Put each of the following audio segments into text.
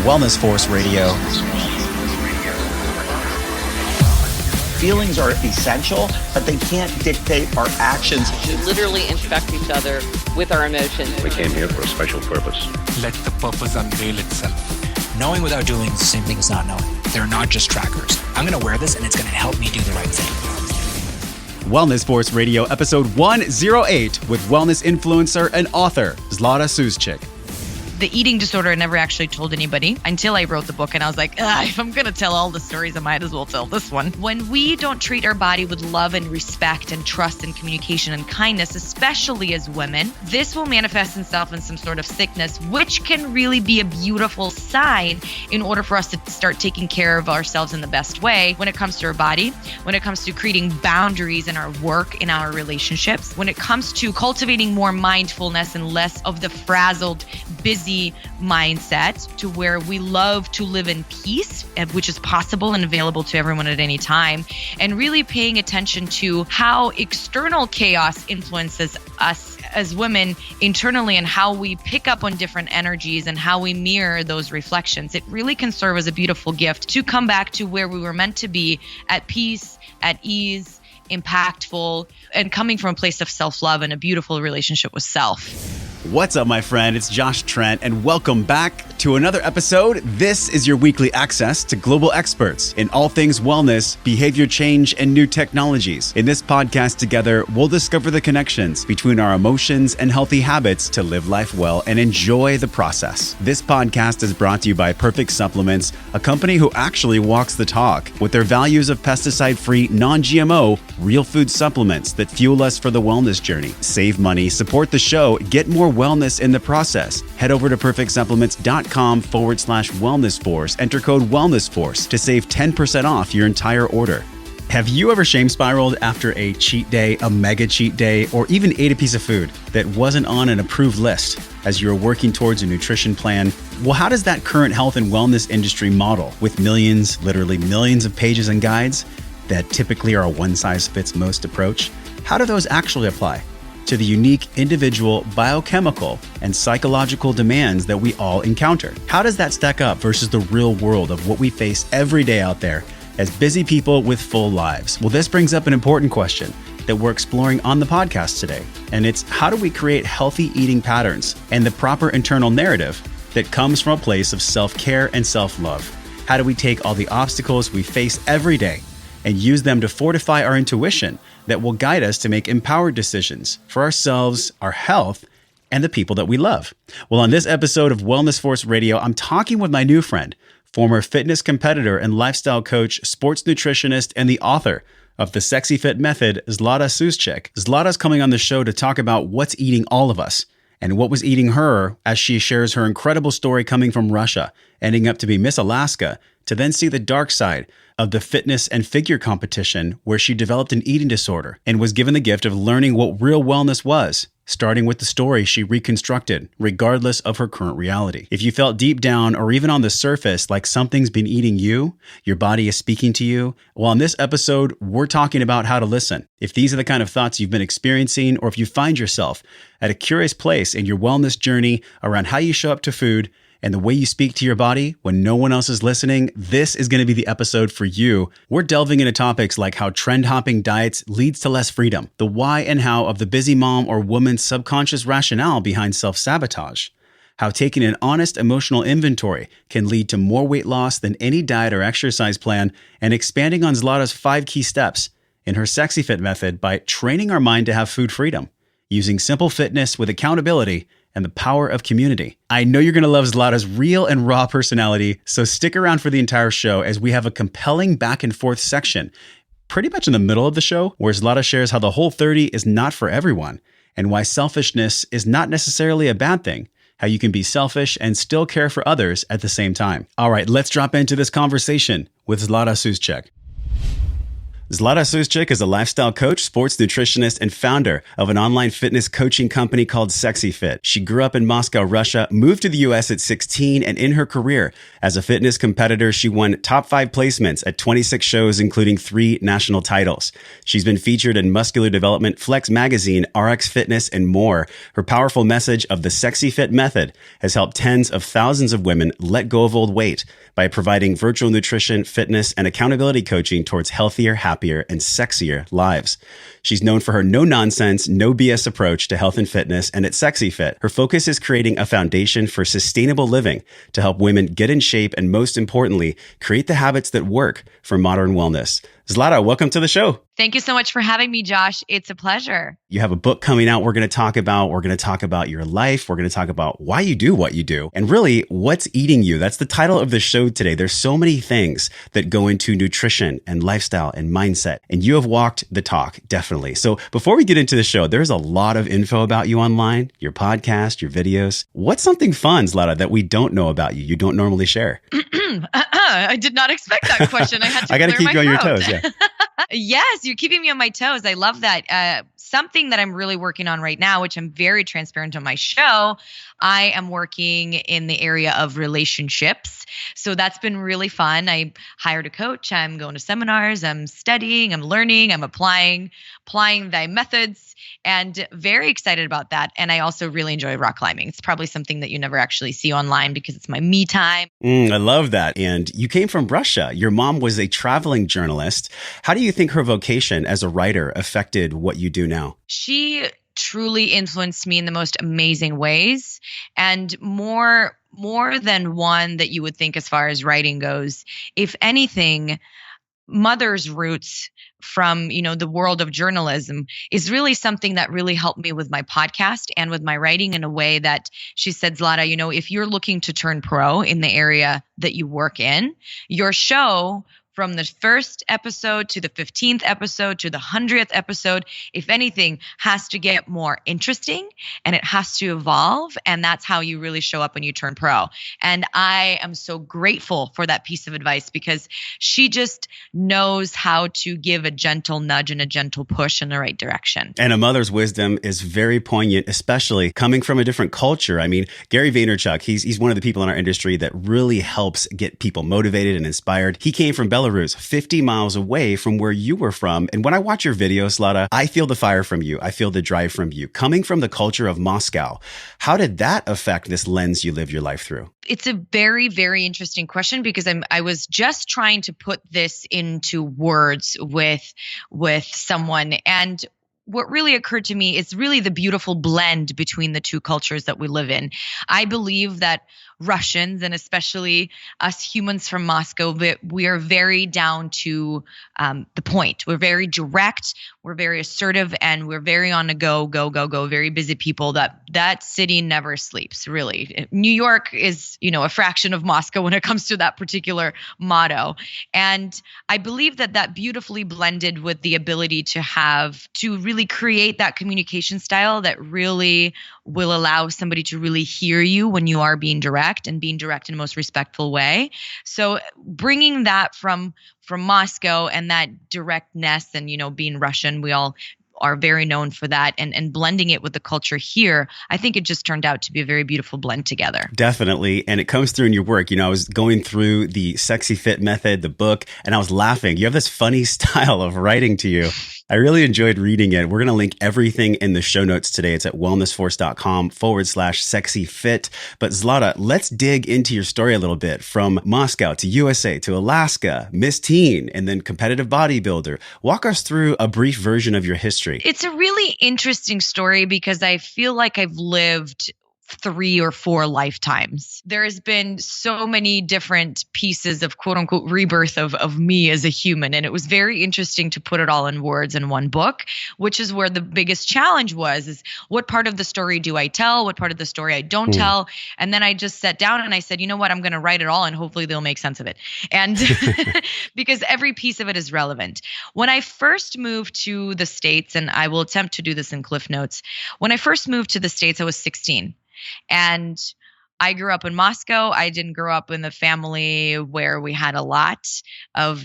Wellness Force Radio. Feelings are essential, but they can't dictate our actions. We literally infect each other with our emotions. We came here for a special purpose. Let the purpose unveil itself. Knowing without doing is the same thing as not knowing. They're not just trackers. I'm going to wear this and it's going to help me do the right thing. Wellness Force Radio, episode 108 with wellness influencer and author Zlata Sushchik. The eating disorder, I never actually told anybody until I wrote the book. And I was like, if I'm going to tell all the stories, I might as well tell this one. When we don't treat our body with love and respect and trust and communication and kindness, especially as women, this will manifest itself in some sort of sickness, which can really be a beautiful sign in order for us to start taking care of ourselves in the best way when it comes to our body, when it comes to creating boundaries in our work, in our relationships, when it comes to cultivating more mindfulness and less of the frazzled, busy mindset to where we love to live in peace, which is possible and available to everyone at any time, and really paying attention to how external chaos influences us as women internally and how we pick up on different energies and how we mirror those reflections. It really can serve as a beautiful gift to come back to where we were meant to be, at peace, at ease, impactful, and coming from a place of self-love and a beautiful relationship with self. What's up, my friend? It's Josh Trent, and welcome back to another episode. This is your weekly access to global experts in all things wellness, behavior change, and new technologies. In this podcast together, we'll discover the connections between our emotions and healthy habits to live life well and enjoy the process. This podcast is brought to you by Perfect Supplements, a company who actually walks the talk with their values of pesticide-free, non-GMO, real food supplements that fuel us for the wellness journey. Save money, support the show, get more wellness in the process. Head over to perfectsupplements.com/wellness force. Enter code wellness force to save 10% off your entire order. Have you ever shame spiraled after a cheat day, a mega cheat day, or even ate a piece of food that wasn't on an approved list as you were working towards a nutrition plan? Well, how does that current health and wellness industry model with millions, literally millions of pages and guides that typically are a one-size-fits-most approach? How do those actually apply to the unique individual biochemical and psychological demands that we all encounter? How does that stack up versus the real world of what we face every day out there as busy people with full lives? Well, this brings up an important question that we're exploring on the podcast today, and it's how do we create healthy eating patterns and the proper internal narrative that comes from a place of self-care and self-love? How do we take all the obstacles we face every day and use them to fortify our intuition that will guide us to make empowered decisions for ourselves, our health, and the people that we love? Well, on this episode of Wellness Force Radio, I'm talking with my new friend, former fitness competitor and lifestyle coach, sports nutritionist, and the author of The Sexy Fit Method, Zlata Sushchik. Zlata's coming on the show to talk about what's eating all of us and what was eating her as she shares her incredible story coming from Russia, ending up to be Miss Alaska, to then see the dark side of the fitness and figure competition where she developed an eating disorder and was given the gift of learning what real wellness was, starting with the story she reconstructed, regardless of her current reality. If you felt deep down or even on the surface like something's been eating you, your body is speaking to you, well, in this episode, we're talking about how to listen. If these are the kind of thoughts you've been experiencing, or if you find yourself at a curious place in your wellness journey around how you show up to food, and the way you speak to your body when no one else is listening, this is going to be the episode for you. We're delving into topics like how trend-hopping diets leads to less freedom, the why and how of the busy mom or woman's subconscious rationale behind self-sabotage, how taking an honest emotional inventory can lead to more weight loss than any diet or exercise plan, and expanding on Zlata's 5 key steps in her Sexy Fit method by training our mind to have food freedom, using simple fitness with accountability and the power of community. I know you're going to love Zlata's real and raw personality, so stick around for the entire show as we have a compelling back and forth section, pretty much in the middle of the show, where Zlata shares how the Whole30 is not for everyone and why selfishness is not necessarily a bad thing, how you can be selfish and still care for others at the same time. All right, let's drop into this conversation with Zlata Sushchik. Zlata Sushchik is a lifestyle coach, sports nutritionist, and founder of an online fitness coaching company called Sexy Fit. She grew up in Moscow, Russia, moved to the US at 16, and in her career as a fitness competitor, she won top 5 placements at 26 shows, including 3 national titles. She's been featured in Muscular Development, Flex Magazine, RX Fitness, and more. Her powerful message of the Sexy Fit method has helped tens of thousands of women let go of old weight by providing virtual nutrition, fitness, and accountability coaching towards healthier, happier, and sexier lives. She's known for her no-nonsense, no BS approach to health and fitness, and at Sexy Fit, her focus is creating a foundation for sustainable living to help women get in shape and, most importantly, create the habits that work for modern wellness. Zlata, welcome to the show. Thank you so much for having me, Josh. It's a pleasure. You have a book coming out we're going to talk about. We're going to talk about your life. We're going to talk about why you do what you do and really what's eating you. That's the title of the show today. There's so many things that go into nutrition and lifestyle and mindset, and you have walked the talk, definitely. So before we get into the show, there's a lot of info about you online, your podcast, your videos. What's something fun, Zlata, that we don't know about you, you don't normally share? I did not expect that question. I had to I got to keep you on your toes. Yeah. Yes, you're keeping me on my toes. I love that. Something that I'm really working on right now, which I'm very transparent on my show, I am working in the area of relationships. So that's been really fun. I hired a coach. I'm going to seminars. I'm studying. I'm learning. I'm applying thy methods, and very excited about that. And I also really enjoy rock climbing. It's probably something that you never actually see online because it's my me time. I love that. And you came from Russia. Your mom was a traveling journalist. How do you think her vocation as a writer affected what you do now? She truly influenced me in the most amazing ways, and more than one that you would think as far as writing goes. If anything, mother's roots from, the world of journalism is really something that really helped me with my podcast and with my writing in a way that she said, Zlata, if you're looking to turn pro in the area that you work in, your show from the first episode to the 15th episode to the 100th episode, if anything, has to get more interesting and it has to evolve. And that's how you really show up when you turn pro. And I am so grateful for that piece of advice because she just knows how to give a gentle nudge and a gentle push in the right direction. And a mother's wisdom is very poignant, especially coming from a different culture. I mean, Gary Vaynerchuk, he's one of the people in our industry that really helps get people motivated and inspired. He came from Belarus, 50 miles away from where you were from. And when I watch your videos, Zlata, I feel the fire from you. I feel the drive from you. Coming from the culture of Moscow, how did that affect this lens you live your life through? It's a very, very interesting question because I was just trying to put this into words with someone. And what really occurred to me is really the beautiful blend between the two cultures that we live in. I believe that Russians, and especially us humans from Moscow, we are very down to the point. We're very direct, we're very assertive, and we're very on the go, very busy people. That city never sleeps, really. New York is, a fraction of Moscow when it comes to that particular motto. And I believe that beautifully blended with the ability to really create that communication style that really will allow somebody to really hear you when you are being direct and being direct in the most respectful way. So bringing that from Moscow and that directness and, being Russian, we all are very known for that, and blending it with the culture here, I think it just turned out to be a very beautiful blend together. Definitely. And it comes through in your work. I was going through the Sexy Fit method, the book, and I was laughing. You have this funny style of writing to you. I really enjoyed reading it. We're going to link everything in the show notes today. It's at wellnessforce.com/sexyfit. But Zlata, let's dig into your story a little bit, from Moscow to USA to Alaska, Miss Teen, and then competitive bodybuilder. Walk us through a brief version of your history. It's a really interesting story because I feel like I've lived 3 or 4 lifetimes. There has been so many different pieces of quote unquote rebirth of me as a human. And it was very interesting to put it all in words in one book, which is where the biggest challenge is what part of the story do I tell? What part of the story I don't tell? And then I just sat down and I said, you know what? I'm going to write it all and hopefully they'll make sense of it. And because every piece of it is relevant. When I first moved to the States, and I will attempt to do this in Cliff Notes. When I first moved to the States, I was 16. And I grew up in Moscow. I didn't grow up in the family where we had a lot of,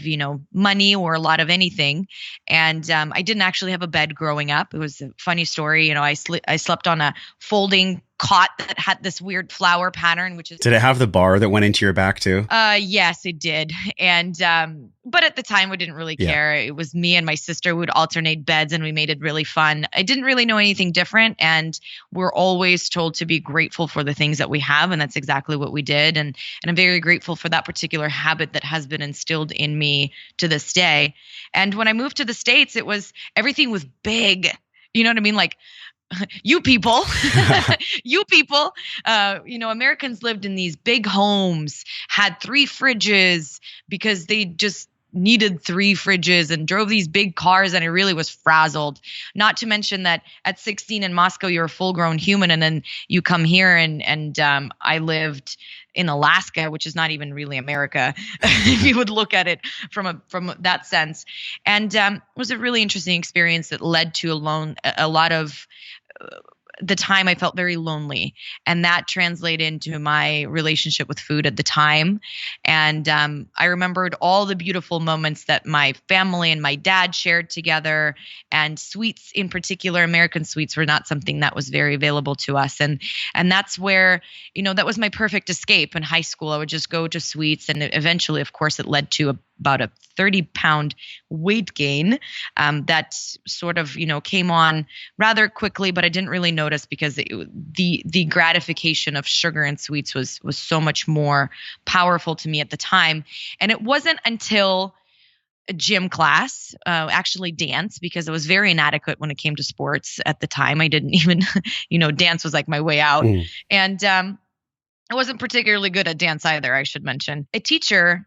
money or a lot of anything. And I didn't actually have a bed growing up. It was a funny story. I slept on a folding cot that had this weird flower pattern, which is. Did it have the bar that went into your back too? Yes, it did. And but at the time we didn't really care. It was me and my sister would alternate beds and we made it really fun. I didn't really know anything different, and we're always told to be grateful for the things that we have, and that's exactly what we did. And I'm very grateful for that particular habit that has been instilled in me to this day. And when I moved to the States, everything was big. You know what I mean? Like you people, Americans lived in these big homes, had 3 fridges because they just needed 3 fridges and drove these big cars, and I really was frazzled. Not to mention that at 16 in Moscow, you're a full-grown human, and then you come here and I lived in Alaska, which is not even really America, if you would look at it from that sense. And it was a really interesting experience that led to a lot of the time I felt very lonely, and that translated into my relationship with food at the time. And I remembered all the beautiful moments that my family and my dad shared together, and sweets in particular. American sweets were not something that was very available to us. And that's where, that was my perfect escape in high school. I would just go to sweets, and eventually, of course, it led to about a 30-pound weight gain that sort of, came on rather quickly, but I didn't really notice because the gratification of sugar and sweets was so much more powerful to me at the time. And it wasn't until a gym class, actually dance, because I was very inadequate when it came to sports at the time. I didn't even, dance was like my way out. And I wasn't particularly good at dance either, I should mention. A teacher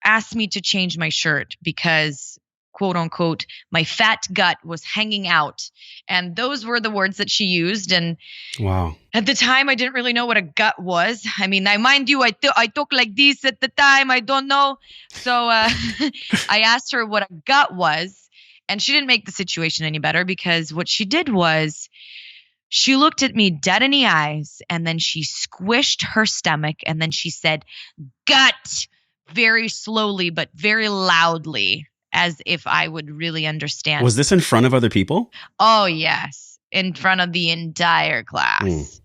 asked me to change my shirt because, quote unquote, my fat gut was hanging out. And those were the words that she used. And wow. At the time, I didn't really know what a gut was. I mean, mind you, I talk like this at the time. I don't know. So I asked her what a gut was, and she didn't make the situation any better, because what she did was she looked at me dead in the eyes, and then she squished her stomach, and then she said, "Gut," very slowly, but very loudly, as if I would really understand. Was this in front of other people? Oh, yes. In front of the entire class.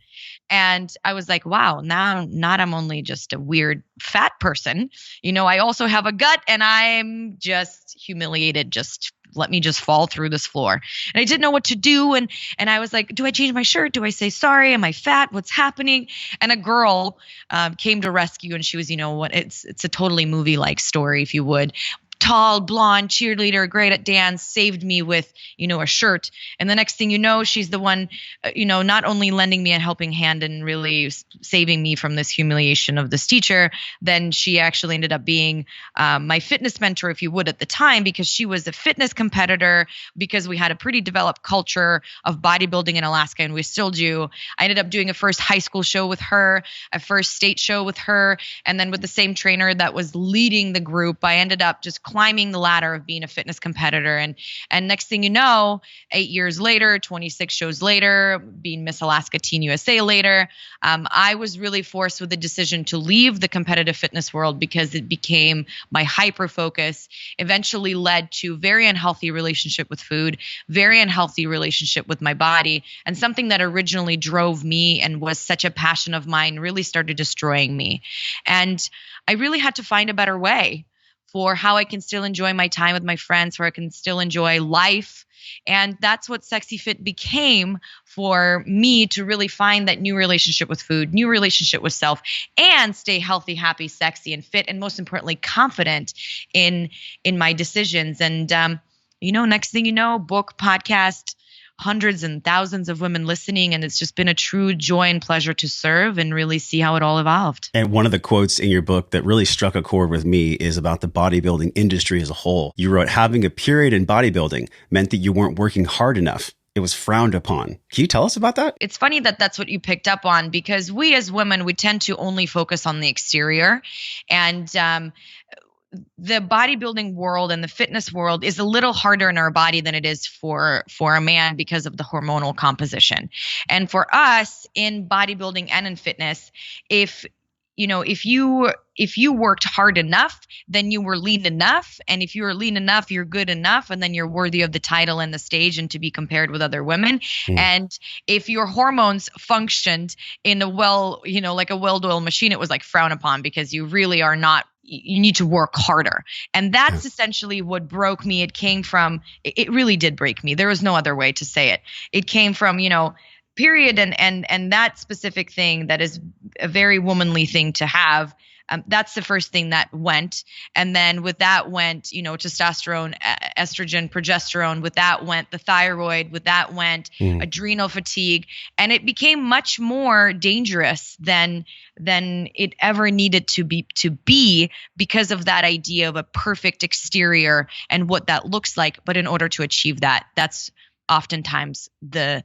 And I was like, wow, now not I'm only just a weird fat person. I also have a gut, and I'm just humiliated. Just let me just fall through this floor. And I didn't know what to do. And I was like, do I change my shirt? Do I say sorry? Am I fat? What's happening? And a girl came to rescue, and she was, it's a totally movie-like story, if you would. Tall, blonde, cheerleader, great at dance, saved me with, a shirt. And the next thing you know, she's the one, not only lending me a helping hand and really saving me from this humiliation of this teacher, then she actually ended up being my fitness mentor, if you would, at the time, because she was a fitness competitor, because we had a pretty developed culture of bodybuilding in Alaska, and we still do. I ended up doing a first high school show with her, a first state show with her, and then with the same trainer that was leading the group, I ended up just climbing the ladder of being a fitness competitor. And next thing you know, 8 years later, 26 shows later, being Miss Alaska Teen USA later, I was really forced with the decision to leave the competitive fitness world, because it became my hyper focus, eventually led to very unhealthy relationship with food, very unhealthy relationship with my body, and something that originally drove me and was such a passion of mine really started destroying me. And I really had to find a better way for how I can still enjoy my time with my friends, where I can still enjoy life. And that's what Sexy Fit became for me, to really find that new relationship with food, new relationship with self, and stay healthy, happy, sexy, and fit, and most importantly, confident in my decisions. And, next thing you know, book, podcast, hundreds and thousands of women listening. And it's just been a true joy and pleasure to serve and really see how it all evolved. And one of the quotes in your book that really struck a chord with me is about the bodybuilding industry as a whole. You wrote, having a period in bodybuilding meant that you weren't working hard enough. It was frowned upon. Can you tell us about that? It's funny that that's what you picked up on, because we as women, we tend to only focus on the exterior. And the bodybuilding world and the fitness world is a little harder in our body than it is for a man because of the hormonal composition. And for us in bodybuilding and in fitness, if you worked hard enough, then you were lean enough. And if you were lean enough, you're good enough. And then you're worthy of the title and the stage and to be compared with other women. And if your hormones functioned in like a well-oiled machine, it was like frowned upon because you really are not, you need to work harder. And that's essentially what broke me. It really did break me. There was no other way to say it. It came from, period. And that specific thing that is a very womanly thing to have. That's the first thing that went. And then with that went, testosterone, estrogen, progesterone. With that went the thyroid. With that went adrenal fatigue. And it became much more dangerous than it ever needed to be because of that idea of a perfect exterior and what that looks like. But in order to achieve that, that's oftentimes the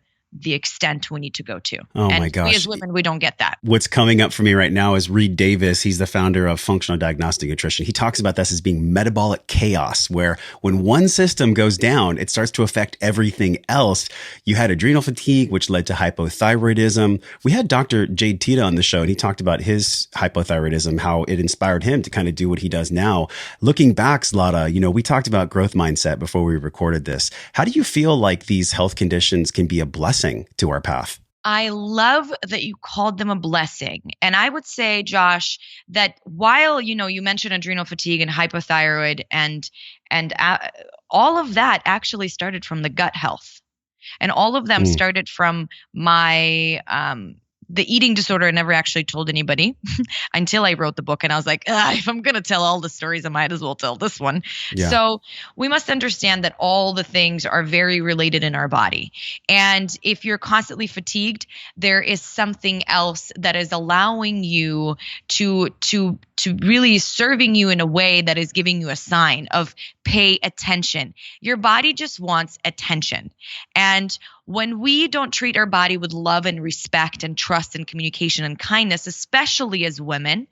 extent we need to go to. Oh and my gosh. We as women, we don't get that. What's coming up for me right now is Reed Davis. He's the founder of Functional Diagnostic Nutrition. He talks about this as being metabolic chaos, where when one system goes down, it starts to affect everything else. You had adrenal fatigue, which led to hypothyroidism. We had Dr. Jade Tita on the show, and he talked about his hypothyroidism, how it inspired him to kind of do what he does now. Looking back, Zlata, we talked about growth mindset before we recorded this. How do you feel like these health conditions can be a blessing to our path? I love that you called them a blessing. And I would say, Josh, that while, you mentioned adrenal fatigue and hypothyroid and all of that actually started from the gut health. And all of them started from my the eating disorder. I never actually told anybody until I wrote the book. And I was like, if I'm going to tell all the stories, I might as well tell this one. Yeah. So we must understand that all the things are very related in our body. And if you're constantly fatigued, there is something else that is allowing you to really serving you in a way that is giving you a sign of pay attention. Your body just wants attention. And when we don't treat our body with love and respect and trust and communication and kindness, especially as women,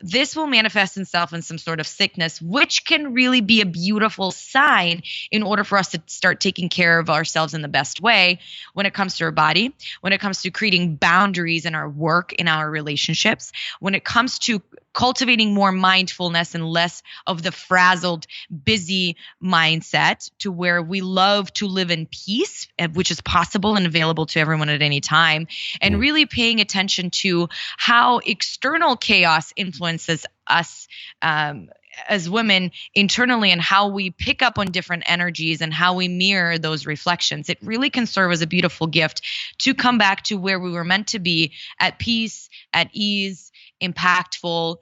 this will manifest itself in some sort of sickness, which can really be a beautiful sign in order for us to start taking care of ourselves in the best way when it comes to our body, when it comes to creating boundaries in our work, in our relationships, when it comes to cultivating more mindfulness and less of the frazzled, busy mindset to where we love to live in peace, which is possible and available to everyone at any time, and really paying attention to how external chaos influences us as women internally and how we pick up on different energies and how we mirror those reflections. It really can serve as a beautiful gift to come back to where we were meant to be, at peace, at ease, impactful,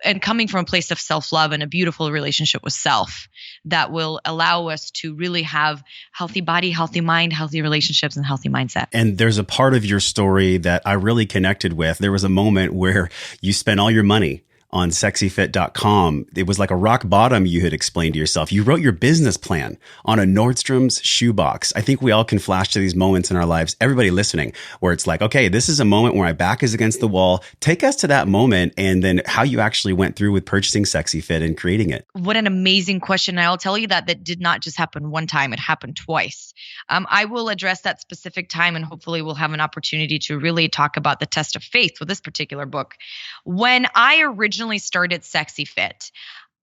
and coming from a place of self-love and a beautiful relationship with self that will allow us to really have healthy body, healthy mind, healthy relationships, and healthy mindset. And there's a part of your story that I really connected with. There was a moment where you spent all your money on sexyfit.com. It was like a rock bottom, you had explained to yourself. You wrote your business plan on a Nordstrom's shoebox. I think we all can flash to these moments in our lives, everybody listening, where it's like, okay, this is a moment where my back is against the wall. Take us to that moment and then how you actually went through with purchasing SexyFit and creating it. What an amazing question. I'll tell you that did not just happen one time. It happened twice. I will address that specific time and hopefully we'll have an opportunity to really talk about the test of faith with this particular book. When I originally started SexyFit,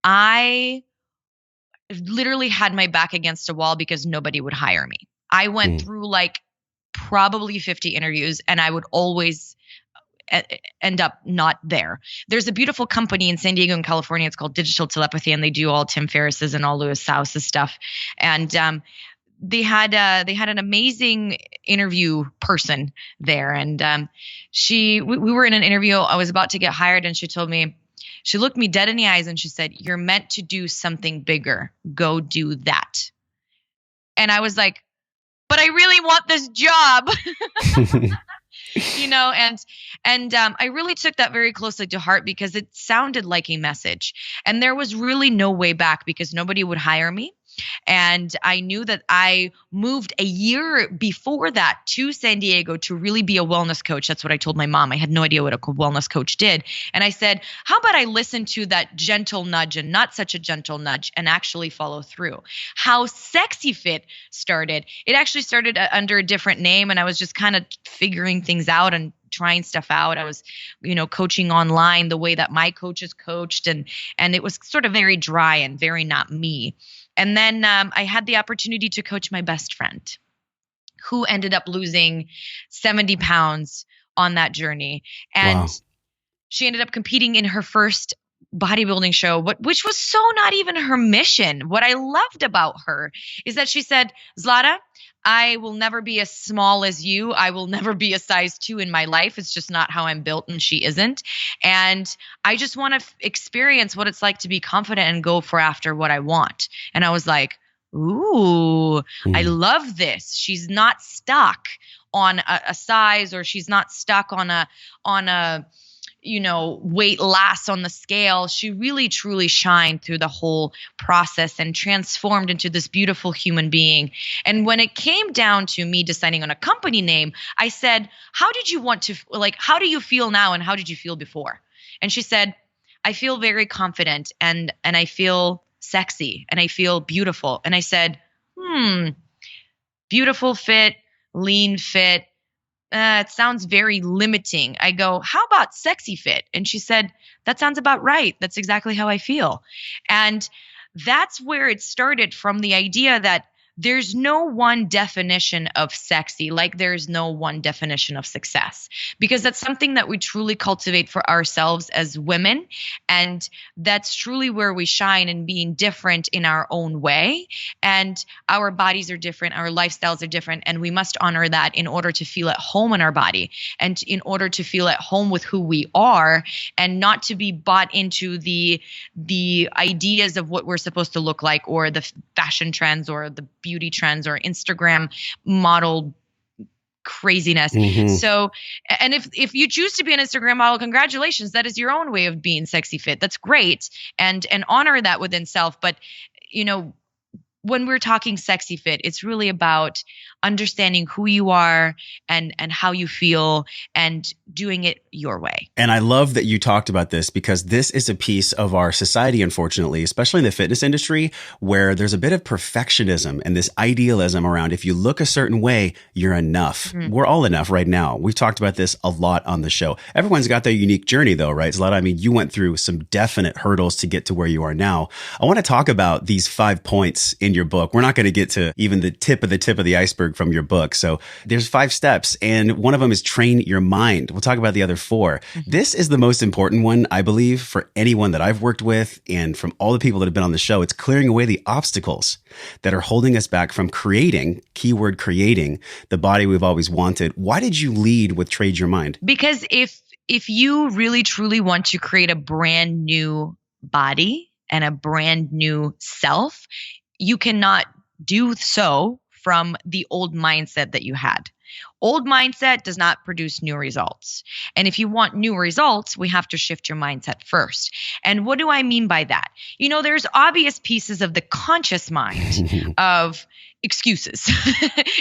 I literally had my back against a wall because nobody would hire me. I went through like probably 50 interviews and I would always end up not there. There's a beautiful company in San Diego in California. It's called Digital Telepathy, and they do all Tim Ferriss's and all Lewis House's stuff. And they had an amazing interview person there, and we were in an interview. I was about to get hired, and she told me, she looked me dead in the eyes, and she said, "You're meant to do something bigger. Go do that." And I was like, "But I really want this job." And I really took that very closely to heart because it sounded like a message, and there was really no way back because nobody would hire me. And I knew that I moved a year before that to San Diego to really be a wellness coach. That's what I told my mom. I had no idea what a wellness coach did. And I said, how about I listen to that gentle nudge and not such a gentle nudge and actually follow through? How Sexy Fit started, it actually started under a different name. And I was just kind of figuring things out and trying stuff out. I was, coaching online the way that my coaches coached. And it was sort of very dry and very not me. And then I had the opportunity to coach my best friend who ended up losing 70 pounds on that journey. And she ended up competing in her first bodybuilding show, which was so not even her mission. What I loved about her is that she said, Zlata, I will never be as small as you. I will never be a size 2 in my life. It's just not how I'm built, and she isn't. And I just want to experience what it's like to be confident and go for after what I want. And I was like, ooh, I love this. She's not stuck on a size, or she's not stuck on a weight loss on the scale. She really truly shined through the whole process and transformed into this beautiful human being. And when it came down to me deciding on a company name, I said, how do you feel now and how did you feel before? And she said, I feel very confident and I feel sexy and I feel beautiful. And I said, beautiful fit, lean fit. It sounds very limiting. I go, how about Sexy Fit? And she said, that sounds about right. That's exactly how I feel. And that's where it started, from the idea that there's no one definition of sexy, like there's no one definition of success, because that's something that we truly cultivate for ourselves as women. And that's truly where we shine, in being different in our own way. And our bodies are different, our lifestyles are different, and we must honor that in order to feel at home in our body and in order to feel at home with who we are, and not to be bought into the ideas of what we're supposed to look like, or the fashion trends, or the beauty trends, or Instagram model craziness. So, and if you choose to be an Instagram model, congratulations. That is your own way of being sexy fit. That's great. And honor that within self. But, when we're talking sexy fit, it's really about understanding who you are and how you feel and doing it your way. And I love that you talked about this, because this is a piece of our society, unfortunately, especially in the fitness industry, where there's a bit of perfectionism and this idealism around, if you look a certain way, you're enough. We're all enough right now. We've talked about this a lot on the show. Everyone's got their unique journey though, right, Zlata? I mean, you went through some definite hurdles to get to where you are now. I want to talk about these 5 points in your book. We're not going to get to even the tip of the iceberg from your book. So there's 5 steps, and one of them is train your mind. We'll talk about the other 4. This is the most important one, I believe, for anyone that I've worked with, and from all the people that have been on the show. It's clearing away the obstacles that are holding us back from creating, keyword creating, the body we've always wanted. Why did you lead with Trade Your Mind? Because if you really truly want to create a brand new body and a brand new self, you cannot do so from the old mindset that you had. Old mindset does not produce new results. And if you want new results, we have to shift your mindset first. And what do I mean by that? There's obvious pieces of the conscious mind of excuses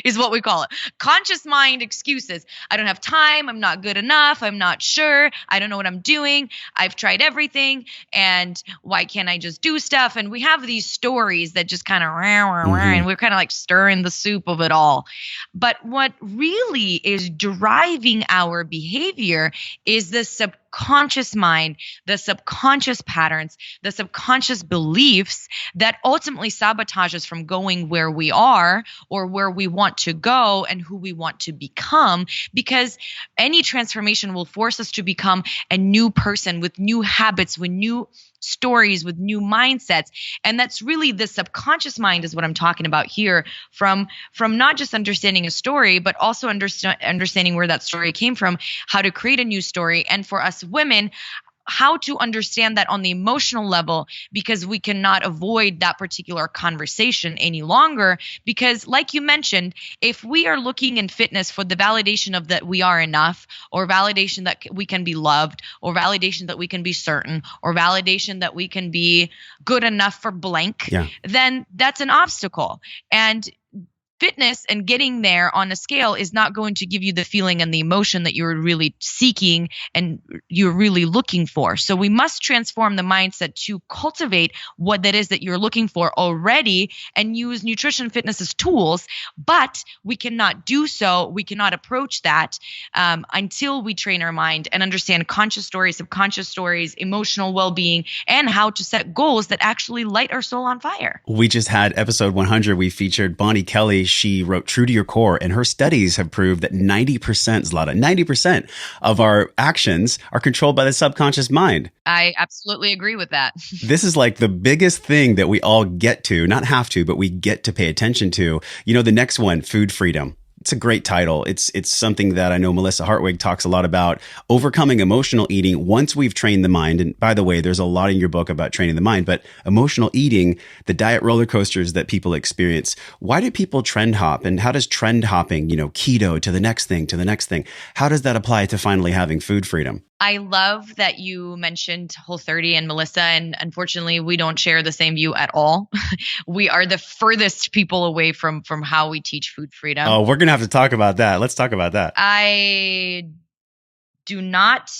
is what we call it. Conscious mind excuses. I don't have time. I'm not good enough. I'm not sure. I don't know what I'm doing. I've tried everything. And why can't I just do stuff? And we have these stories that just kind of, and we're kind of like stirring the soup of it all. But what really is driving our behavior is the subconscious mind, the subconscious patterns, the subconscious beliefs that ultimately sabotage us from going where we are or where we want to go and who we want to become, because any transformation will force us to become a new person with new habits, with new stories, with new mindsets. And that's really the subconscious mind is what I'm talking about here, from not just understanding a story, but also understanding where that story came from, how to create a new story. And for us women, how to understand that on the emotional level, because we cannot avoid that particular conversation any longer. Because like you mentioned, if we are looking in fitness for the validation of that we are enough, or validation that we can be loved, or validation that we can be certain, or validation that we can be good enough for blank, then that's an obstacle. And fitness and getting there on a scale is not going to give you the feeling and the emotion that you're really seeking and you're really looking for. So we must transform the mindset to cultivate what that is that you're looking for already and use nutrition fitness as tools. But we cannot do so. We cannot approach that until we train our mind and understand conscious stories, subconscious stories, emotional well-being, and how to set goals that actually light our soul on fire. We just had episode 100. We featured Bonnie Kelly. She wrote True to Your Core, and her studies have proved that 90%, Zlata, 90% of our actions are controlled by the subconscious mind. I absolutely agree with that. This is like the biggest thing that we all get to, not have to, but we get to pay attention to. You know, the next one, food freedom. It's a great title. It's something that I know Melissa Hartwig talks a lot about, overcoming emotional eating once we've trained the mind. And by the way, there's a lot in your book about training the mind, but emotional eating, the diet roller coasters that people experience. Why do people trend hop? And how does trend hopping, keto to the next thing, how does that apply to finally having food freedom? I love that you mentioned Whole30 and Melissa, and unfortunately, we don't share the same view at all. We are the furthest people away from how we teach food freedom. Oh, we're going to have to talk about that. Let's talk about that. I do not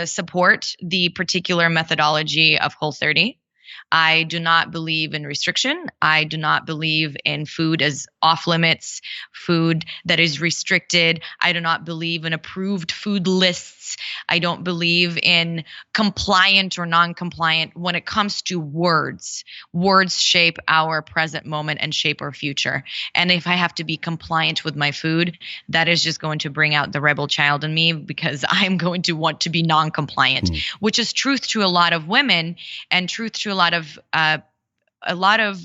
support the particular methodology of Whole30. I do not believe in restriction. I do not believe in food as off limits, food that is restricted. I do not believe in approved food lists. I don't believe in compliant or non-compliant. When it comes to words shape our present moment and shape our future. And if I have to be compliant with my food, that is just going to bring out the rebel child in me, because I'm going to want to be non-compliant, which is truth to a lot of women and truth to a lot of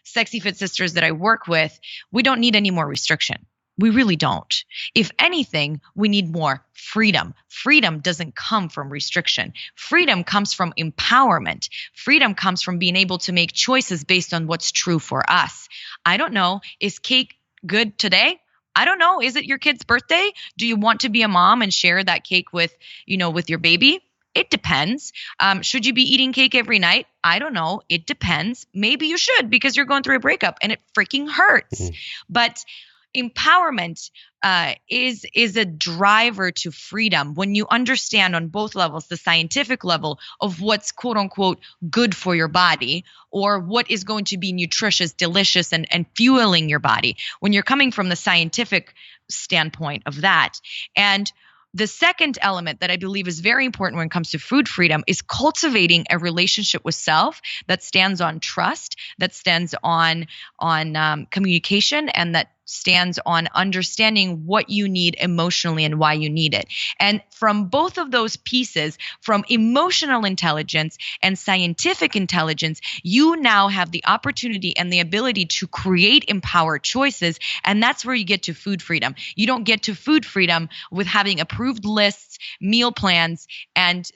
sexy fit sisters that I work with. We don't need any more restriction. We really don't. If anything, we need more freedom. Freedom doesn't come from restriction. Freedom comes from empowerment. Freedom comes from being able to make choices based on what's true for us. I don't know. Is cake good today? I don't know. Is it your kid's birthday? Do you want to be a mom and share that cake with your baby? It depends. Should you be eating cake every night? I don't know. It depends. Maybe you should, because you're going through a breakup and it freaking hurts. But empowerment is a driver to freedom when you understand on both levels, the scientific level of what's quote unquote good for your body, or what is going to be nutritious, delicious, and fueling your body. When you're coming from the scientific standpoint of that. And the second element that I believe is very important when it comes to food freedom is cultivating a relationship with self that stands on trust, that stands on communication, and that stands on understanding what you need emotionally and why you need it. And from both of those pieces, from emotional intelligence and scientific intelligence, you now have the opportunity and the ability to create empowered choices. And that's where you get to food freedom. You don't get to food freedom with having approved lists, meal plans, and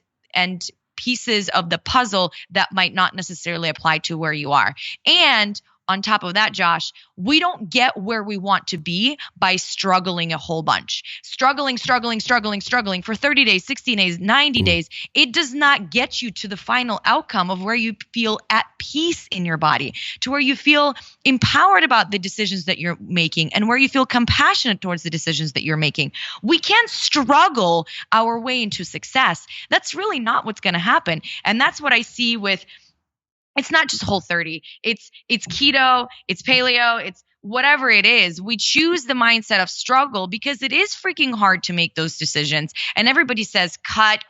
pieces of the puzzle that might not necessarily apply to where you are. And on top of that, Josh, we don't get where we want to be by struggling a whole bunch. Struggling for 30 days, 60 days, 90 days. It does not get you to the final outcome of where you feel at peace in your body, to where you feel empowered about the decisions that you're making, and where you feel compassionate towards the decisions that you're making. We can't struggle our way into success. That's really not what's going to happen. And that's what I see with, it's not just Whole30. It's keto, it's paleo, it's whatever it is. We choose the mindset of struggle because it is freaking hard to make those decisions. And everybody says, cut,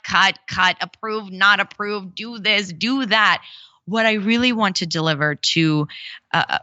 approve, not approve, do this, do that. what I really want to deliver to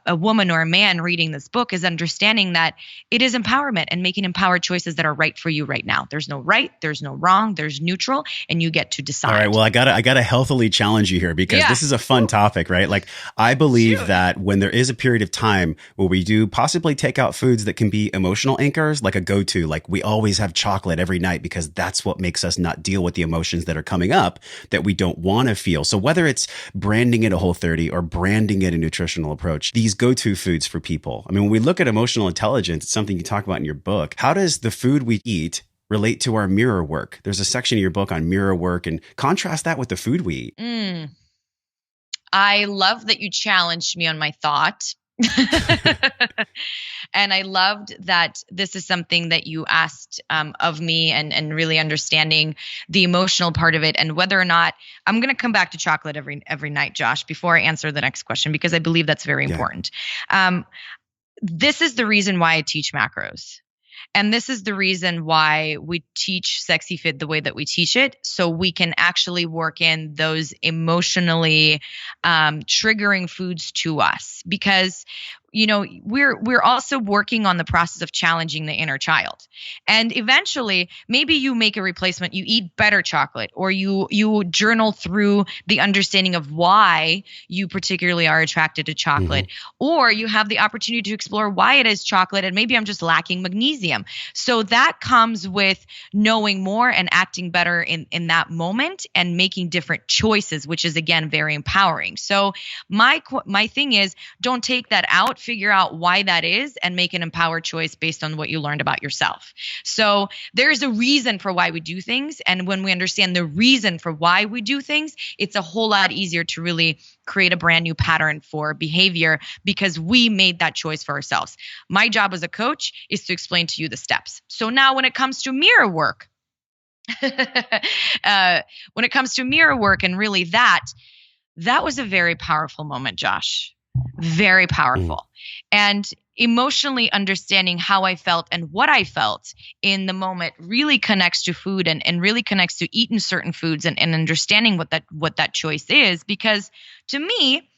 a woman or a man reading this book is understanding that it is empowerment and making empowered choices that are right for you right now. There's no right, there's no wrong, there's neutral, and you get to decide. All right. Well, I gotta healthily challenge you here because this is a fun topic, right? Like, I believe that when there is a period of time where we do possibly take out foods that can be emotional anchors, like a go-to, like we always have chocolate every night because that's what makes us not deal with the emotions that are coming up that we don't want to feel. So whether it's branding it a Whole30 or branding it a nutritional approach, these go-to foods for people. I mean, when we look at emotional intelligence, it's something you talk about in your book. How does the food we eat relate to our mirror work? There's a section in your book on mirror work, and contrast that with the food we eat. I love that you challenged me on my thought. And I loved that this is something that you asked of me and really understanding the emotional part of it and whether or not I'm going to come back to chocolate every night, Josh, before I answer the next question, because I believe that's very important. This is the reason why I teach macros. And this is the reason why we teach Sexy Fit the way that we teach it, so we can actually work in those emotionally triggering foods to us. Because, you know, we're also working on the process of challenging the inner child. And eventually, maybe you make a replacement, you eat better chocolate, or you journal through the understanding of why you particularly are attracted to chocolate, or you have the opportunity to explore why it is chocolate and maybe I'm just lacking magnesium. So that comes with knowing more and acting better in that moment and making different choices, which is again very empowering. So my thing is, don't take that out, figure out why that is, and make an empowered choice based on what you learned about yourself. So there's a reason for why we do things. And when we understand the reason for why we do things, it's a whole lot easier to really create a brand new pattern for behavior because we made that choice for ourselves. My job as a coach is to explain to you the steps. So now when it comes to mirror work, and really that was a very powerful moment, Josh. Very powerful. And emotionally understanding how I felt and what I felt in the moment really connects to food and really connects to eating certain foods and understanding what that choice is. Because to me,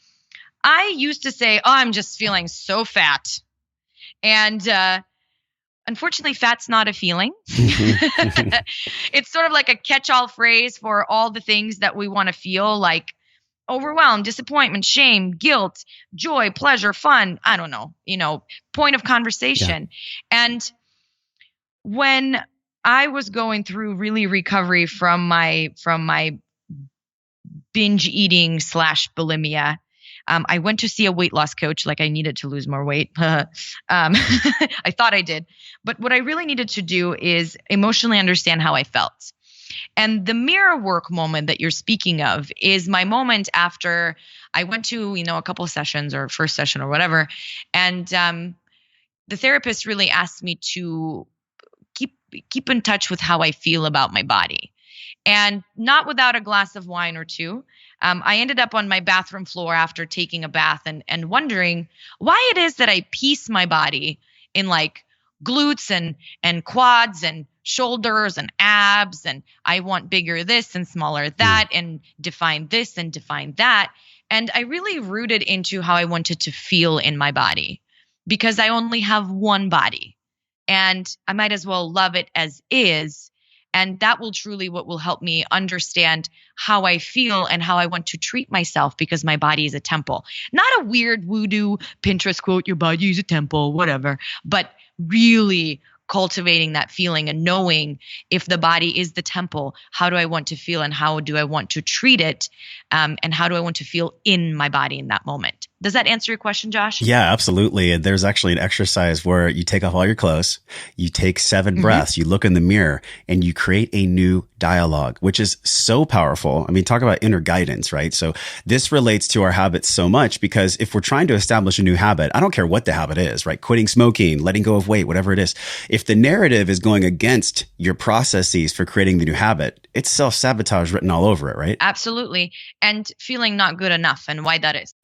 I used to say, oh, I'm just feeling so fat. And unfortunately, fat's not a feeling. It's sort of like a catch-all phrase for all the things that we want to feel, like overwhelmed, disappointment, shame, guilt, joy, pleasure, fun. I don't know, point of conversation. Yeah. And when I was going through really recovery from my binge eating / bulimia, I went to see a weight loss coach, like I needed to lose more weight. I thought I did. But what I really needed to do is emotionally understand how I felt. And the mirror work moment that you're speaking of is my moment after I went to, a couple of sessions or first session or whatever. And the therapist really asked me to keep in touch with how I feel about my body. And not without a glass of wine or two. I ended up on my bathroom floor after taking a bath and wondering why it is that I piece my body in like glutes and quads and shoulders and abs, and I want bigger this and smaller that, and define this and define that. And I really rooted into how I wanted to feel in my body, because I only have one body and I might as well love it as is. And that will truly what will help me understand how I feel and how I want to treat myself, because my body is a temple. Not a weird voodoo Pinterest quote, your body is a temple, whatever, but really cultivating that feeling and knowing if the body is the temple, how do I want to feel and how do I want to treat it? And how do I want to feel in my body in that moment? Does that answer your question, Josh? Yeah, absolutely. And there's actually an exercise where you take off all your clothes, you take 7 breaths, you look in the mirror, and you create a new dialogue, which is so powerful. I mean, talk about inner guidance, right? So this relates to our habits so much, because if we're trying to establish a new habit, I don't care what the habit is, right? Quitting smoking, letting go of weight, whatever it is. If the narrative is going against your processes for creating the new habit, it's self-sabotage written all over it, right? Absolutely. And feeling not good enough, and why that is.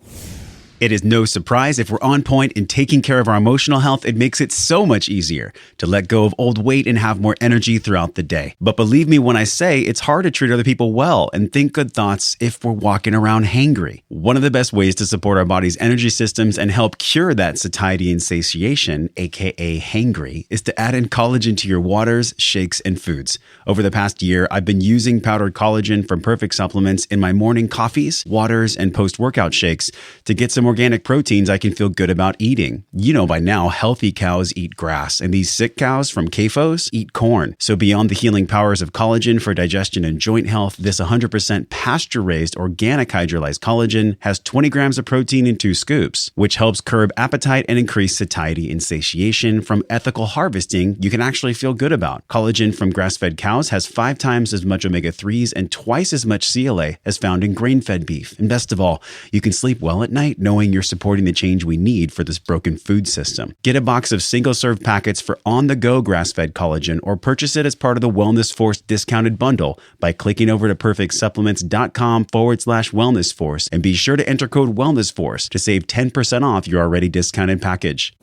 It is no surprise if we're on point in taking care of our emotional health, it makes it so much easier to let go of old weight and have more energy throughout the day. But believe me when I say it's hard to treat other people well and think good thoughts if we're walking around hangry. One of the best ways to support our body's energy systems and help cure that satiety and satiation, aka hangry, is to add in collagen to your waters, shakes, and foods. Over the past year, I've been using powdered collagen from Perfect Supplements in my morning coffees, waters, and post-workout shakes to get some organic proteins I can feel good about eating. You know by now, healthy cows eat grass, and these sick cows from CAFOs eat corn. So beyond the healing powers of collagen for digestion and joint health, this 100% pasture-raised organic hydrolyzed collagen has 20 grams of protein in 2 scoops, which helps curb appetite and increase satiety and satiation from ethical harvesting you can actually feel good about. Collagen from grass-fed cows has 5 times as much omega-3s and twice as much CLA as found in grain-fed beef. And best of all, you can sleep well at night knowing you're supporting the change we need for this broken food system. Get a box of single-serve packets for on-the-go grass-fed collagen or purchase it as part of the Wellness Force discounted bundle by clicking over to perfectsupplements.com/Wellness Force and be sure to enter code Wellness Force to save 10% off your already discounted package.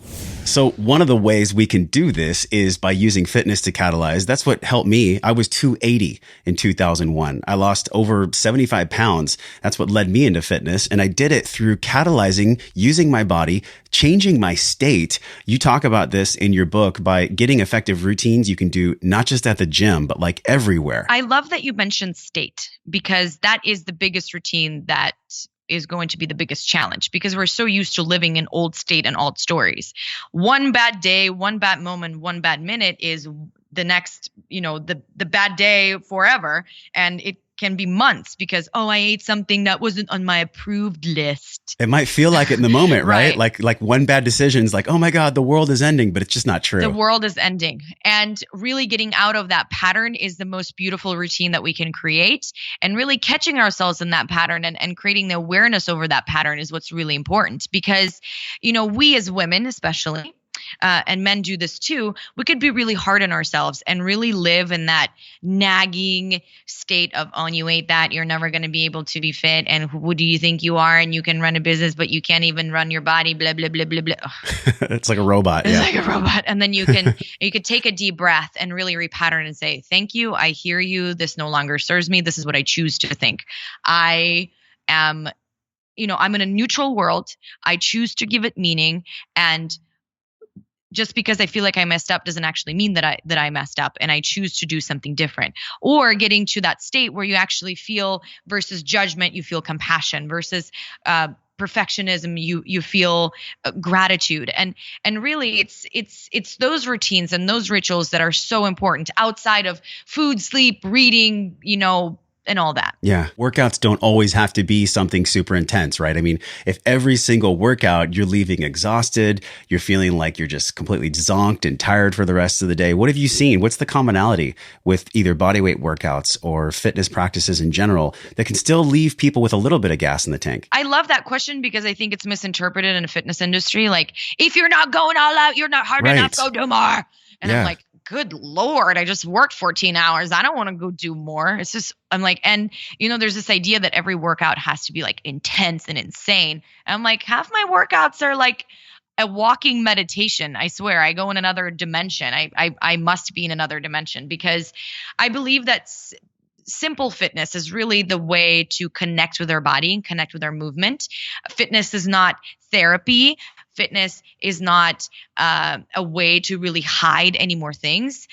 So one of the ways we can do this is by using fitness to catalyze. That's what helped me. I was 280 in 2001. I lost over 75 pounds. That's what led me into fitness. And I did it through catalyzing, using my body, changing my state. You talk about this in your book by getting effective routines you can do not just at the gym, but like everywhere. I love that you mentioned state because that is the biggest routine that is going to be the biggest challenge because we're so used to living in old state and old stories. One bad day, one bad moment, one bad minute is the next, the bad day forever. And it can be months because, I ate something that wasn't on my approved list. It might feel like it in the moment, right? Like one bad decision is like, oh my God, the world is ending, but it's just not true. The world is ending. And really getting out of that pattern is the most beautiful routine that we can create. And really catching ourselves in that pattern and creating the awareness over that pattern is what's really important because, we as women especially, and men do this too, we could be really hard on ourselves and really live in that nagging state of, you ate that, you're never going to be able to be fit. And who do you think you are? And you can run a business, but you can't even run your body, blah, blah, blah, blah, blah. It's like a robot. It's like a robot. And then you could take a deep breath and really repattern and say, thank you. I hear you. This no longer serves me. This is what I choose to think. I am, I'm in a neutral world. I choose to give it meaning. And just because I feel like I messed up doesn't actually mean that I messed up and I choose to do something different. Or getting to that state where you actually feel versus judgment, you feel compassion versus perfectionism, you feel gratitude. And really it's those routines and those rituals that are so important outside of food, sleep, reading, and all that. Yeah. Workouts don't always have to be something super intense, right? I mean, if every single workout you're leaving exhausted, you're feeling like you're just completely zonked and tired for the rest of the day, what have you seen? What's the commonality with either bodyweight workouts or fitness practices in general that can still leave people with a little bit of gas in the tank? I love that question because I think it's misinterpreted in the fitness industry. Like, if you're not going all out, you're not hard enough, go do more. And I'm like, good Lord, I just worked 14 hours. I don't want to go do more. It's just, I'm like, and there's this idea that every workout has to be like intense and insane. And I'm like, half my workouts are like a walking meditation. I swear, I go in another dimension. I must be in another dimension because I believe that simple fitness is really the way to connect with our body and connect with our movement. Fitness is not therapy. Fitness is not a way to really hide any more things.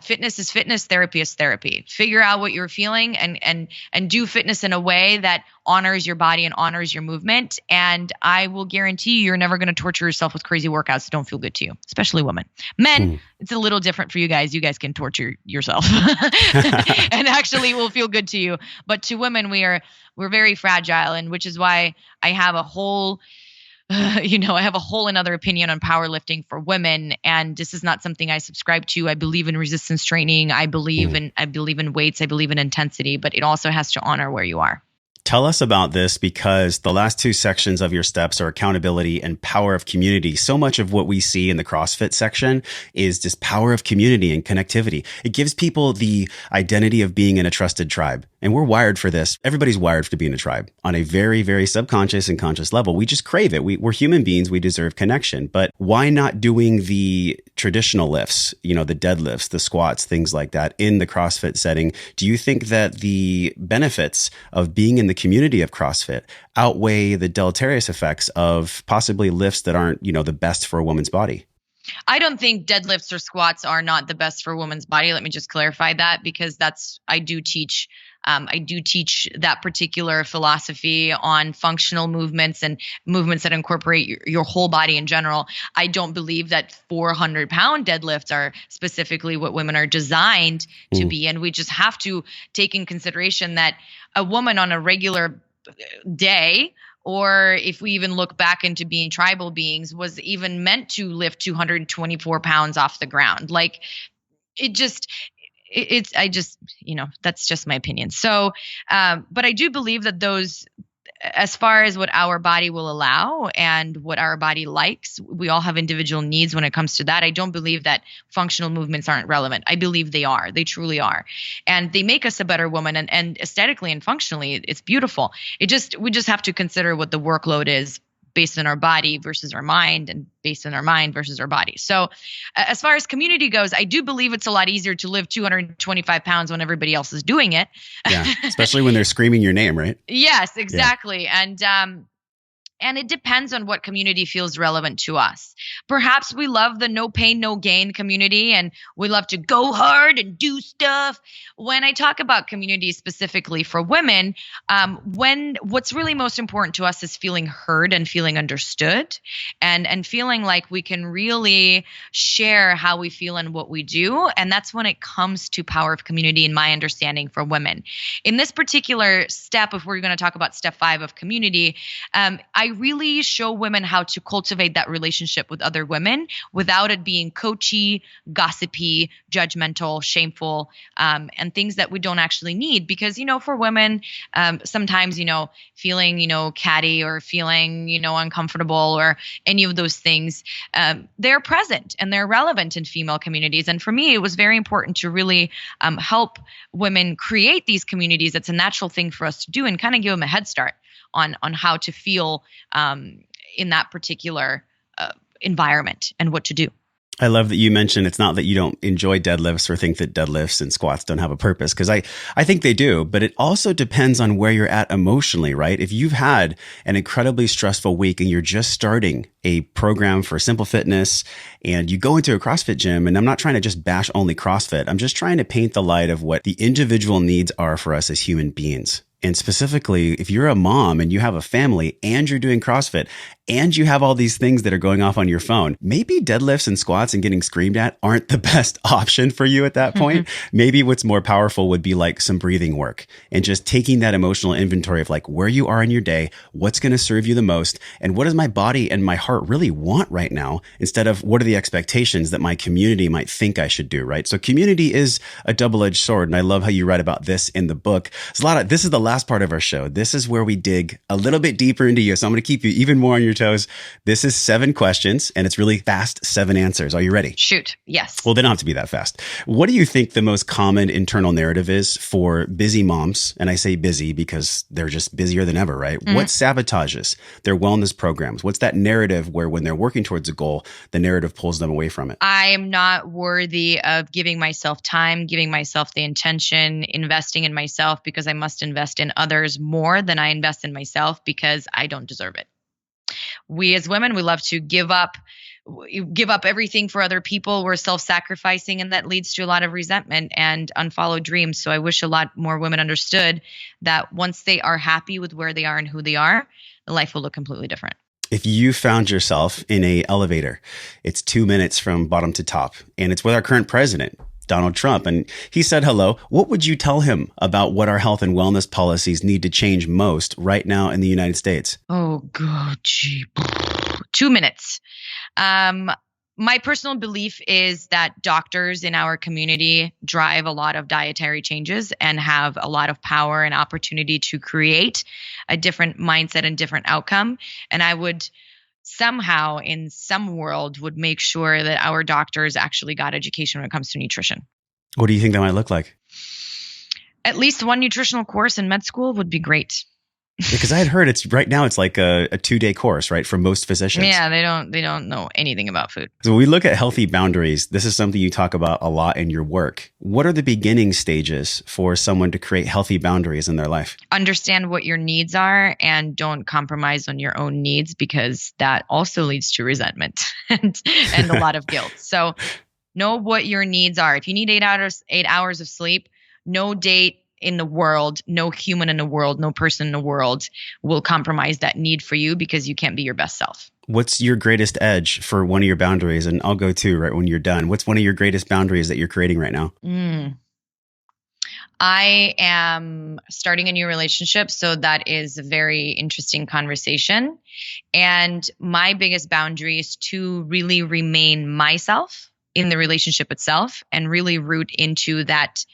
Fitness is fitness. Therapy is therapy. Figure out what you're feeling and do fitness in a way that honors your body and honors your movement. And I will guarantee you're never going to torture yourself with crazy workouts that don't feel good to you, especially women. Men, it's a little different for you guys. You guys can torture yourself and actually will feel good to you. But to women, we're very fragile, and which is why I have a whole I have a whole another opinion on powerlifting for women, and this is not something I subscribe to. I believe in resistance training. I believe in weights. I believe in intensity, but it also has to honor where you are. Tell us about this because the last 2 sections of your steps are accountability and power of community. So much of what we see in the CrossFit section is this power of community and connectivity. It gives people the identity of being in a trusted tribe. And we're wired for this. Everybody's wired to be in a tribe on a very, very subconscious and conscious level. We just crave it. We're human beings. We deserve connection. But why not doing the traditional lifts, the deadlifts, the squats, things like that in the CrossFit setting? Do you think that the benefits of being in the community of CrossFit outweigh the deleterious effects of possibly lifts that aren't, the best for a woman's body? I don't think deadlifts or squats are not the best for a woman's body. Let me just clarify that, because I do teach that particular philosophy on functional movements and movements that incorporate your whole body in general. I don't believe that 400-pound deadlifts are specifically what women are designed to be. And we just have to take in consideration that a woman on a regular day, or if we even look back into being tribal beings, was even meant to lift 224 pounds off the ground. Like that's just my opinion. So, but I do believe that those, as far as what our body will allow and what our body likes, we all have individual needs when it comes to that. I don't believe that functional movements aren't relevant. I believe they are. They truly are. And they make us a better woman. And aesthetically and functionally, it's beautiful. We just have to consider what the workload is based on our body versus our mind, and based on our mind versus our body. So as far as community goes, I do believe it's a lot easier to live 225 pounds when everybody else is doing it. Yeah, especially when they're screaming your name, right? Yes, exactly. Yeah. And it depends on what community feels relevant to us. Perhaps we love the no pain, no gain community, and we love to go hard and do stuff. When I talk about community specifically for women, what's really most important to us is feeling heard and feeling understood, and feeling like we can really share how we feel and what we do. And that's when it comes to power of community, in my understanding, for women. In this particular step, if we're going to talk about step 5 of community, I really show women how to cultivate that relationship with other women without it being coachy, gossipy, judgmental, shameful, and things that we don't actually need. Because, for women, sometimes, feeling, catty or feeling, uncomfortable or any of those things, they're present and they're relevant in female communities. And for me, it was very important to really help women create these communities. It's a natural thing for us to do, and kind of give them a head start on how to feel in that particular environment and what to do. I love that you mentioned it's not that you don't enjoy deadlifts or think that deadlifts and squats don't have a purpose, because I think they do, but it also depends on where you're at emotionally, right? If you've had an incredibly stressful week and you're just starting a program for simple fitness and you go into a CrossFit gym, and I'm not trying to just bash only CrossFit, I'm just trying to paint the light of what the individual needs are for us as human beings. And specifically, if you're a mom and you have a family and you're doing CrossFit and you have all these things that are going off on your phone, maybe deadlifts and squats and getting screamed at aren't the best option for you at that point. Maybe what's more powerful would be like some breathing work and just taking that emotional inventory of like where you are in your day, what's going to serve you the most, and what does my body and my heart really want right now, instead of what are the expectations that my community might think I should do, right? So community is a double-edged sword. And I love how you write about this in the book. Zlata, this is the last part of our show. This is where we dig a little bit deeper into you. So I'm going to keep you even more on your toes. This is 7 questions, and it's really fast 7 answers. Are you ready? Shoot. Yes. Well, they don't have to be that fast. What do you think the most common internal narrative is for busy moms? And I say busy because they're just busier than ever, right? What sabotages their wellness programs? What's that narrative where when they're working towards a goal, the narrative pulls them away from it? I am not worthy of giving myself time, giving myself the intention, investing in myself, because I must invest in others more than I invest in myself, because I don't deserve it. We as women, we love to give up everything for other people. We're self-sacrificing, and that leads to a lot of resentment and unfollowed dreams. So I wish a lot more women understood that once they are happy with where they are and who they are, life will look completely different. If you found yourself in an elevator, it's 2 minutes from bottom to top, and it's with our current president, Donald Trump, and he said hello, what would you tell him about what our health and wellness policies need to change most right now in the United States? Oh, God, gee. 2 minutes. My personal belief is that doctors in our community drive a lot of dietary changes and have a lot of power and opportunity to create a different mindset and different outcome. And I would somehow in some world would make sure that our doctors actually got education when it comes to nutrition. What do you think that might look like? At least one nutritional course in med school would be great. Because I had heard it's right now it's like a 2-day course, right? For most physicians. Yeah, they don't know anything about food. So when we look at healthy boundaries, this is something you talk about a lot in your work. What are the beginning stages for someone to create healthy boundaries in their life? Understand what your needs are and don't compromise on your own needs, because that also leads to resentment and a lot of guilt. So know what your needs are. If you need 8 hours of sleep, no date in the world, no human in the world, no person in the world will compromise that need for you, because you can't be your best self. What's your greatest edge for one of your boundaries? And I'll go too, right when you're done. What's one of your greatest boundaries that you're creating right now? I am starting a new relationship, so that is a very interesting conversation. And my biggest boundary is to really remain myself in the relationship itself and really root into that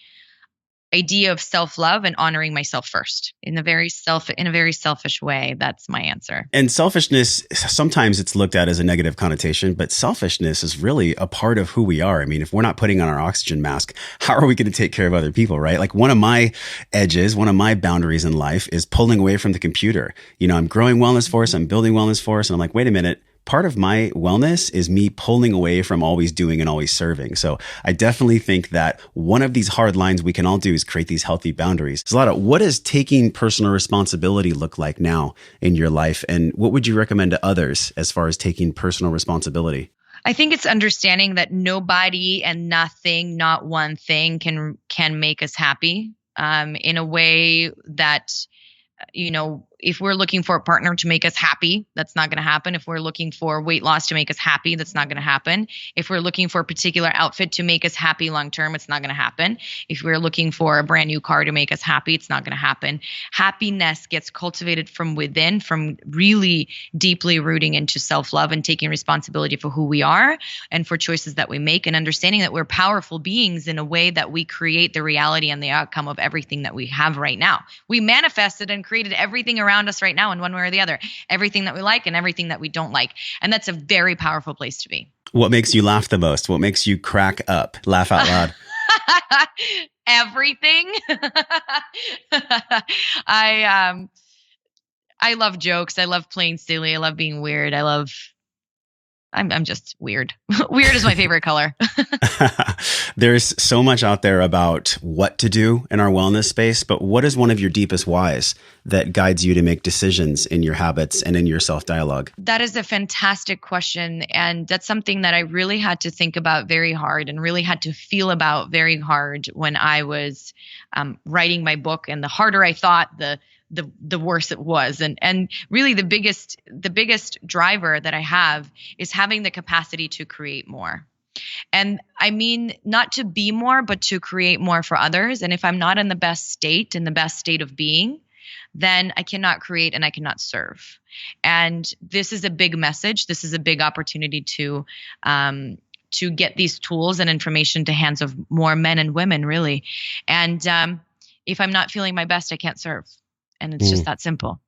idea of self-love and honoring myself first in a very selfish way. That's my answer. And selfishness, sometimes it's looked at as a negative connotation, but selfishness is really a part of who we are. I mean, if we're not putting on our oxygen mask, how are we going to take care of other people, right? Like one of my edges, one of my boundaries in life is pulling away from the computer. You know, I'm growing Wellness Force, I'm building Wellness Force, and I'm like, wait a minute. Part of my wellness is me pulling away from always doing and always serving. So I definitely think that one of these hard lines we can all do is create these healthy boundaries. Zlata, what does taking personal responsibility look like now in your life? And what would you recommend to others as far as taking personal responsibility? I think it's understanding that nobody and nothing, not one thing can make us happy in a way that, you know, if we're looking for a partner to make us happy, that's not going to happen. If we're looking for weight loss to make us happy, that's not going to happen. If we're looking for a particular outfit to make us happy long term, it's not going to happen. If we're looking for a brand new car to make us happy, it's not going to happen. Happiness gets cultivated from within, from really deeply rooting into self-love and taking responsibility for who we are and for choices that we make, and understanding that we're powerful beings in a way that we create the reality and the outcome of everything that we have right now. We manifested and created everything around us right now in one way or the other, everything that we like and everything that we don't like. And that's a very powerful place to be. What makes you laugh the most? What makes you crack up, laugh out loud? Everything. I love jokes. I love playing silly. I love being weird. I'm just weird. Weird is my favorite color. There's so much out there about what to do in our wellness space, but what is one of your deepest whys that guides you to make decisions in your habits and in your self-dialogue? That is a fantastic question. And that's something that I really had to think about very hard and really had to feel about very hard when I was writing my book. And the harder I thought, the worse it was. And really the biggest driver that I have is having the capacity to create more. And I mean, not to be more, but to create more for others. And if I'm not in the best state of being, then I cannot create and I cannot serve. And this is a big message. This is a big opportunity to get these tools and information to hands of more men and women, really. And if I'm not feeling my best, I can't serve. And it's just that simple.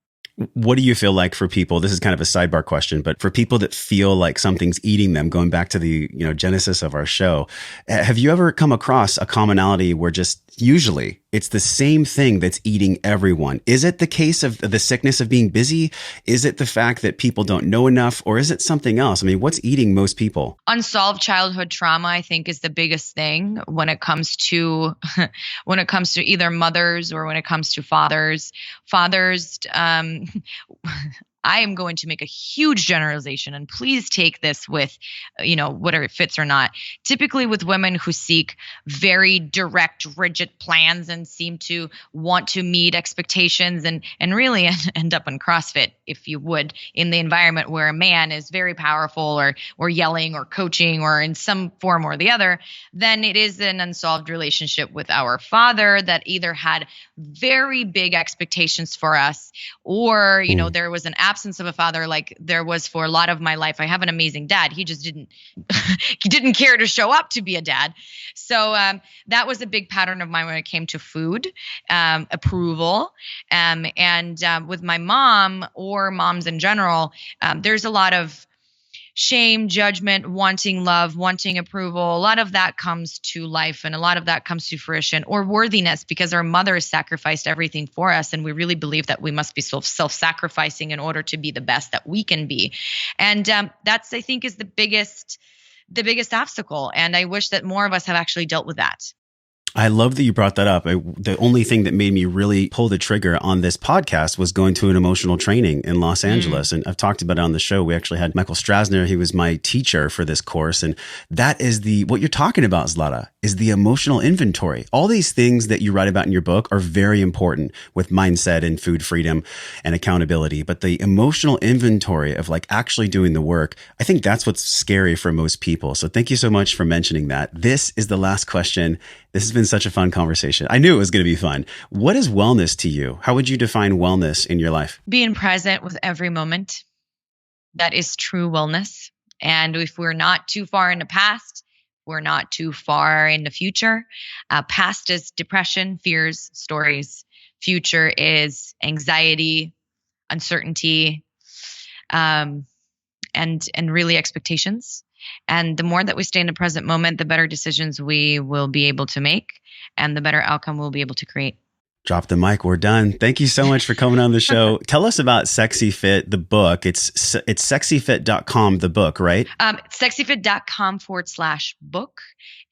What do you feel like for people? This is kind of a sidebar question, but for people that feel like something's eating them, going back to the genesis of our show, have you ever come across a commonality where just usually it's the same thing that's eating everyone? Is it the case of the sickness of being busy? Is it the fact that people don't know enough, or is it something else? I mean, what's eating most people? Unsolved childhood trauma, I think, is the biggest thing when it comes to either mothers or when it comes to fathers. I am going to make a huge generalization, and please take this with, whether it fits or not. Typically with women who seek very direct, rigid plans and seem to want to meet expectations and really end up in CrossFit, if you would, in the environment where a man is very powerful or yelling or coaching or in some form or the other, then it is an unsolved relationship with our father that either had very big expectations for us or, there was an absence of a father like there was for a lot of my life. I have an amazing dad. He just didn't care to show up to be a dad. So that was a big pattern of mine when it came to food, approval. And with my mom or moms in general, there's a lot of shame, judgment, wanting love, wanting approval, a lot of that comes to life and a lot of that comes to fruition, or worthiness, because our mothers sacrificed everything for us. And we really believe that we must be self-sacrificing in order to be the best that we can be. And that's, I think, is the biggest obstacle. And I wish that more of us have actually dealt with that. I love that you brought that up. The only thing that made me really pull the trigger on this podcast was going to an emotional training in Los Angeles. And I've talked about it on the show. We actually had Michael Strasner. He was my teacher for this course. And that is what you're talking about, Zlata, is the emotional inventory. All these things that you write about in your book are very important with mindset and food freedom and accountability. But the emotional inventory of like actually doing the work, I think that's what's scary for most people. So thank you so much for mentioning that. This is the last question. This has been such a fun conversation. I knew it was going to be fun. What is wellness to you? How would you define wellness in your life? Being present with every moment. That is true wellness. And if we're not too far in the past, we're not too far in the future. Past is depression, fears, stories. Future is anxiety, uncertainty, and really expectations. And the more that we stay in the present moment, the better decisions we will be able to make and the better outcome we'll be able to create. Drop the mic. We're done. Thank you so much for coming on the show. Tell us about Sexy Fit, the book. It's sexyfit.com, the book, right? Sexyfit.com/book.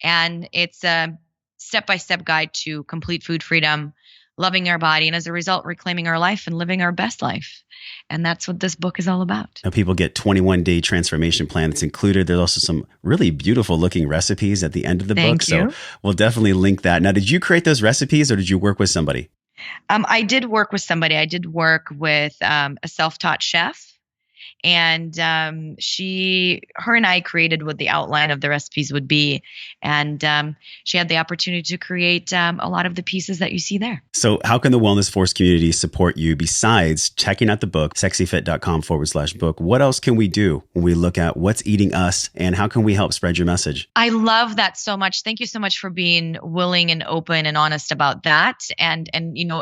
And it's a step-by-step guide to complete food freedom, loving our body, and as a result, reclaiming our life and living our best life. And that's what this book is all about. Now, people get 21-day transformation plan that's included. There's also some really beautiful looking recipes at the end of the book. Thank you. So we'll definitely link that. Now, did you create those recipes or did you work with somebody? I did work with somebody. I did work with a self-taught chef. And her and I created what the outline of the recipes would be. And she had the opportunity to create a lot of the pieces that you see there. So how can the Wellness Force community support you besides checking out the book, sexyfit.com/book? What else can we do when we look at what's eating us and how can we help spread your message? I love that so much. Thank you so much for being willing and open and honest about that. And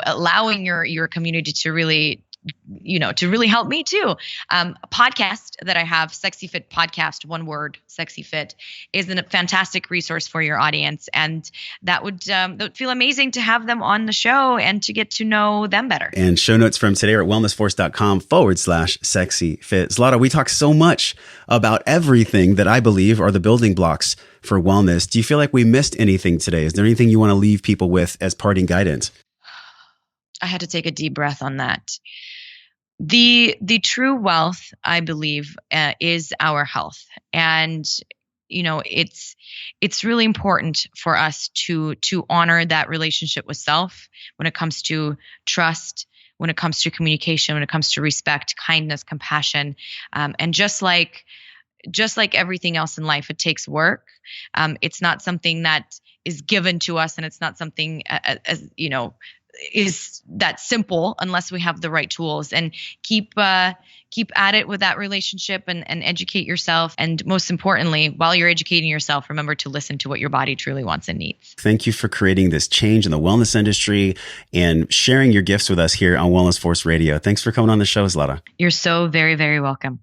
allowing your community to really help me too. A podcast that I have, Sexy Fit Podcast, one word, Sexy Fit, is a fantastic resource for your audience. And that would feel amazing to have them on the show and to get to know them better. And show notes from today are at wellnessforce.com/sexy fit. Zlata, we talk so much about everything that I believe are the building blocks for wellness. Do you feel like we missed anything today? Is there anything you want to leave people with as parting guidance? I had to take a deep breath on that. The true wealth, I believe, is our health. And, it's really important for us to honor that relationship with self when it comes to trust, when it comes to communication, when it comes to respect, kindness, compassion. And just like everything else in life, it takes work. It's not something that is given to us, and it's not something is that simple unless we have the right tools. And keep at it with that relationship and educate yourself. And most importantly, while you're educating yourself, remember to listen to what your body truly wants and needs. Thank you for creating this change in the wellness industry and sharing your gifts with us here on Wellness Force Radio. Thanks for coming on the show, Zlata. You're so very, very welcome.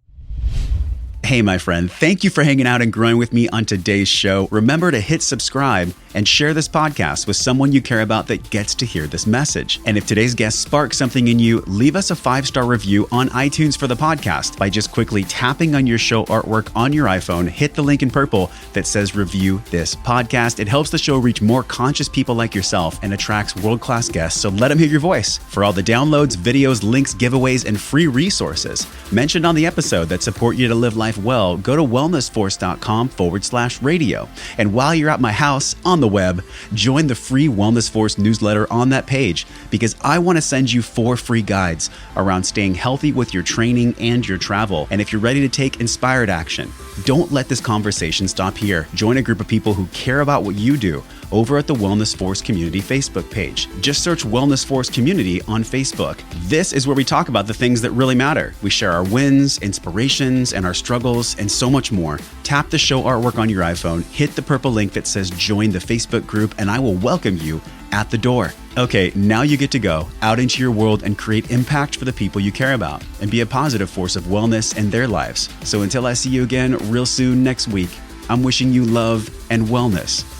Hey, my friend, thank you for hanging out and growing with me on today's show. Remember to hit subscribe and share this podcast with someone you care about that gets to hear this message. And if today's guest sparks something in you, leave us a 5-star review on iTunes for the podcast by just quickly tapping on your show artwork on your iPhone. Hit the link in purple that says review this podcast. It helps the show reach more conscious people like yourself and attracts world-class guests. So let them hear your voice. For all the downloads, videos, links, giveaways, and free resources mentioned on the episode that support you to live life well, go to wellnessforce.com/radio. And while you're at my house on the web, join the free Wellness Force newsletter on that page, because I want to send you 4 free guides around staying healthy with your training and your travel. And if you're ready to take inspired action, don't let this conversation stop here. Join a group of people who care about what you do over at the Wellness Force Community Facebook page. Just search Wellness Force Community on Facebook. This is where we talk about the things that really matter. We share our wins, inspirations, and our struggles, and so much more. Tap the show artwork on your iPhone, hit the purple link that says join the Facebook group, and I will welcome you at the door. Okay, now you get to go out into your world and create impact for the people you care about and be a positive force of wellness in their lives. So until I see you again real soon next week, I'm wishing you love and wellness.